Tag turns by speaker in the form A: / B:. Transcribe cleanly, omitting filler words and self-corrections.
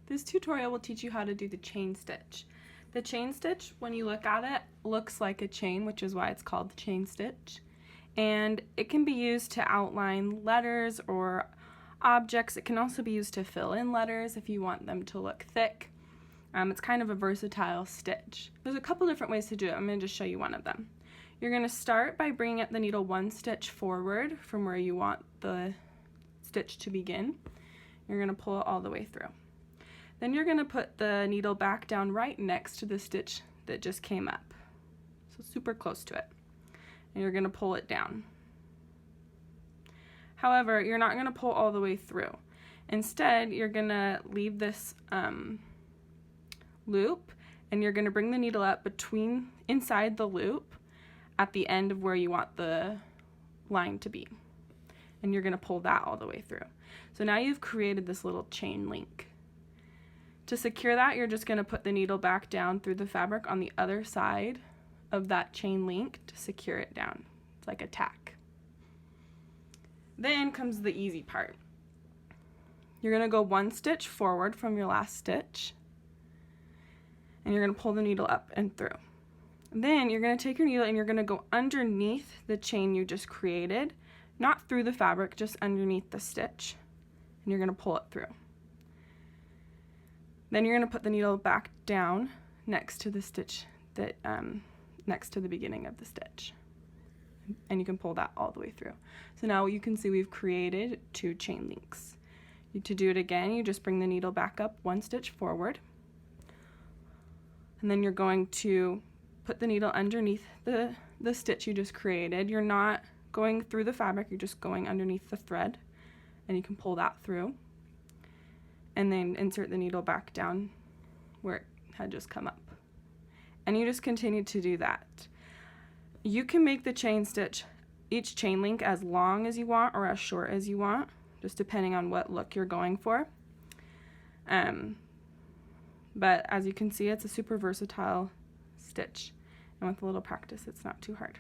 A: This tutorial will teach you how to do the chain stitch. The chain stitch, when you look at it, looks like a chain, which is why it's called the chain stitch. And it can be used to outline letters or objects. It can also be used to fill in letters if you want them to look thick. It's kind of a versatile stitch. There's a couple different ways to do it. I'm going to just show you one of them. You're going to start by bringing up the needle one stitch forward from where you want the stitch to begin. You're going to pull it all the way through. Then you're going to put the needle back down right next to the stitch that just came up, so super close to it, and you're going to pull it down. However, you're not going to pull all the way through. Instead, you're going to leave this loop, and you're going to bring the needle up inside the loop at the end of where you want the line to be, and you're going to pull that all the way through. So now you've created this little chain link. To secure that, you're just going to put the needle back down through the fabric on the other side of that chain link to secure it down. It's like a tack. Then comes the easy part. You're going to go one stitch forward from your last stitch, and you're going to pull the needle up and through. Then you're going to take your needle and you're going to go underneath the chain you just created, not through the fabric, just underneath the stitch, and you're going to pull it through. Then you're going to put the needle back down next to the stitch that next to the beginning of the stitch, and you can pull that all the way through. So now you can see we've created two chain links. To do it again, you just bring the needle back up one stitch forward, and then you're going to put the needle underneath the stitch you just created. You're not going through the fabric, you're just going underneath the thread, and you can pull that through. And then insert the needle back down where it had just come up. And you just continue to do that. You can make the chain stitch, each chain link, as long as you want or as short as you want, just depending on what look you're going for. But as you can see, it's a super versatile stitch. And with a little practice, it's not too hard.